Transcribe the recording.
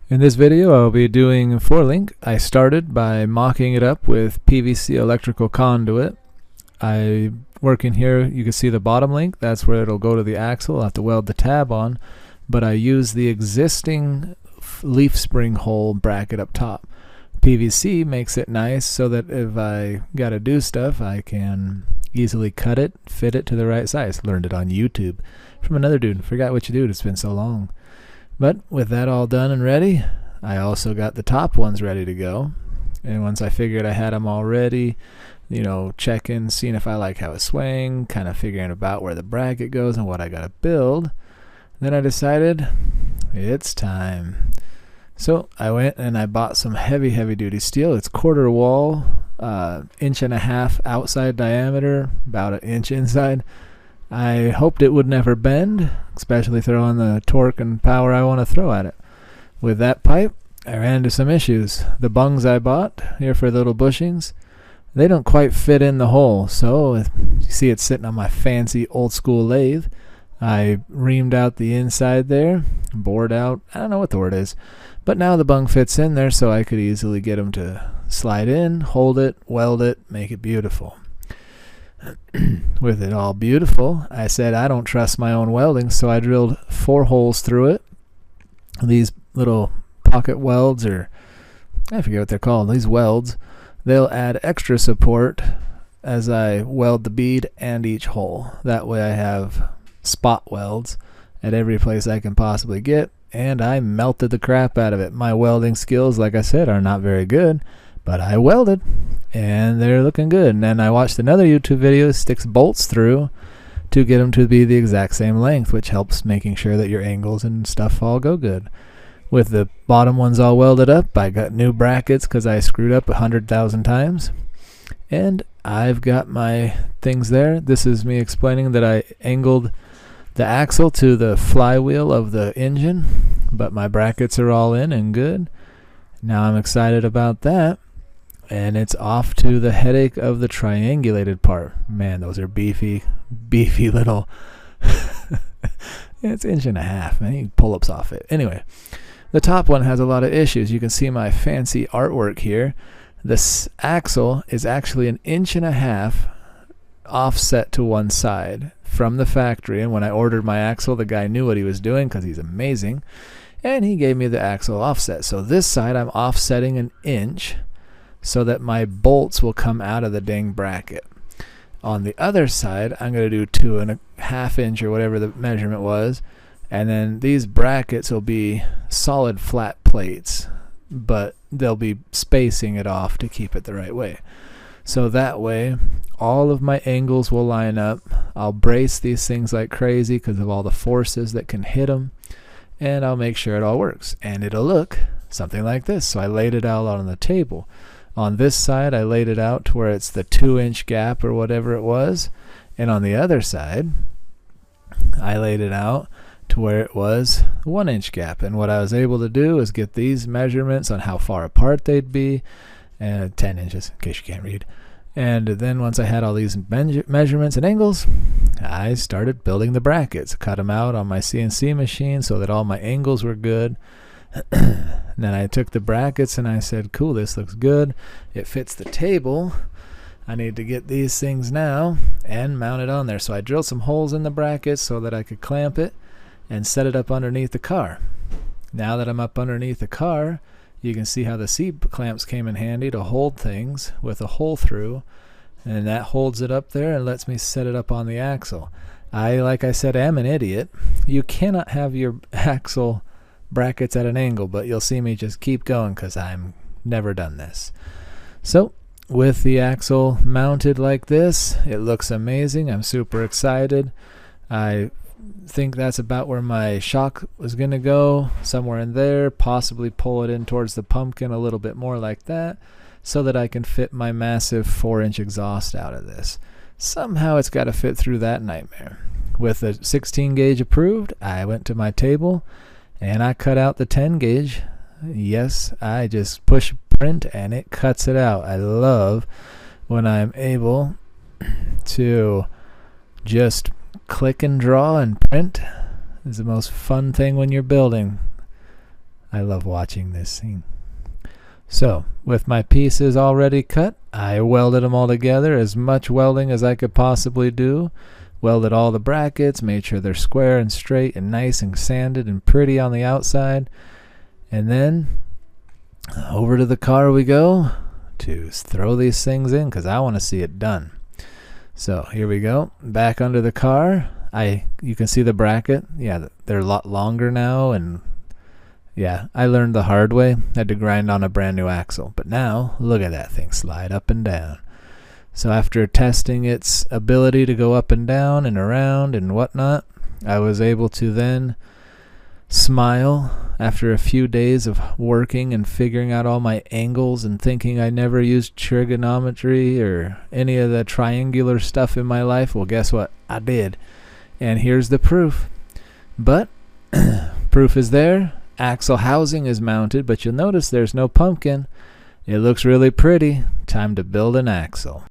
In this video I'll be doing 4-link. I started by mocking it up with PVC electrical conduit. I work in here, you can see the bottom link, that's where it'll go to the axle. I'll have to weld the tab on, but I use the existing leaf spring hole bracket up top. PVC makes it nice so that if I gotta do stuff I can easily cut it, fit it to the right size. Learned it on YouTube from another dude. Forgot which dude, it's been so long. But with that all done and ready, I also got the top ones ready to go. And once I figured I had them all ready, checking, seeing if I like how it's swaying, kind of figuring about where the bracket goes and what I got to build, then I decided it's time. So I went and I bought some heavy duty steel. It's quarter wall, 1.5 inches outside diameter, about 1 inch inside. I hoped it would never bend, especially throwing the torque and power I want to throw at it. With that pipe, I ran into some issues. The bungs I bought here for the little bushings, they don't quite fit in the hole. So you see it's sitting on my fancy old school lathe. I reamed out the inside there, bored out, I don't know what the word is, but now the bung fits in there so I could easily get them to slide in, hold it, weld it, make it beautiful. With it all beautiful, I said I don't trust my own welding, so I drilled 4 holes through it. These little pocket welds, or I forget what they're called, these welds, they'll add extra support as I weld the bead and each hole. That way I have spot welds at every place I can possibly get, and I melted the crap out of it. My welding skills, like I said, are not very good, but I welded and they're looking good. And then I watched another YouTube video that sticks bolts through to get them to be the exact same length, which helps making sure that your angles and stuff all go good. With the bottom ones all welded up, I got new brackets because I screwed up 100,000 times, and I've got my things there. This is me explaining that I angled the axle to the flywheel of the engine, but my brackets are all in and good. Now I'm excited about that. And it's off to the headache of the triangulated part. Man, those are beefy little it's 1.5 inches, man. You can pull-ups off it. Anyway, the top one has a lot of issues. You can see my fancy artwork here. This axle is actually 1.5 inches offset to one side from the factory, and when I ordered my axle, the guy knew what he was doing because he's amazing, and he gave me the axle offset. So this side I'm offsetting 1 inch so that my bolts will come out of the dang bracket. On the other side, I'm going to do 2.5 inch or whatever the measurement was, and then these brackets will be solid flat plates, but they'll be spacing it off to keep it the right way. So that way, all of my angles will line up. I'll brace these things like crazy because of all the forces that can hit them, and I'll make sure it all works. And it'll look something like this. So I laid it out on the table. On this side, I laid it out to where it's the 2-inch gap or whatever it was. And on the other side, I laid it out to where it was 1-inch gap. And what I was able to do is get these measurements on how far apart they'd be, and 10 inches, in case you can't read. And then once I had all these measurements and angles, I started building the brackets. Cut them out on my CNC machine so that all my angles were good. And then I took the brackets and I said, cool, this looks good. It fits the table. I need to get these things now and mount it on there. So I drilled some holes in the brackets so that I could clamp it and set it up underneath the car. Now that I'm up underneath the car, you can see how the C-clamps came in handy to hold things with a hole through, and that holds it up there and lets me set it up on the axle. Like I said, am an idiot. You cannot have your axle brackets at an angle, but you'll see me just keep going because I'm never done this. So with the axle mounted like this, it looks amazing. I'm super excited. I think that's about where my shock was going to go, somewhere in there, possibly pull it in towards the pumpkin a little bit more like that so that I can fit my massive 4-inch exhaust out of this. Somehow it's got to fit through that nightmare. With the 16 gauge approved, I went to my table and I cut out the 10 gauge. Yes, I just push print and it cuts it out. I love when I'm able to just click and draw and print. It's the most fun thing when you're building. I love watching this scene. So, with my pieces already cut, I welded them all together, as much welding as I could possibly do. Welded all the brackets, made sure they're square and straight and nice and sanded and pretty on the outside. And then, over to the car we go to throw these things in, because I want to see it done. So, here we go. Back under the car. You can see the bracket. Yeah, they're a lot longer now, and yeah, I learned the hard way. Had to grind on a brand new axle. But now, look at that thing slide up and down. So after testing its ability to go up and down and around and whatnot, I was able to then smile after a few days of working and figuring out all my angles and thinking I never used trigonometry or any of the triangular stuff in my life. Well, guess what? I did. And here's the proof. But proof is there. Axle housing is mounted, but you'll notice there's no pumpkin. It looks really pretty. Time to build an axle.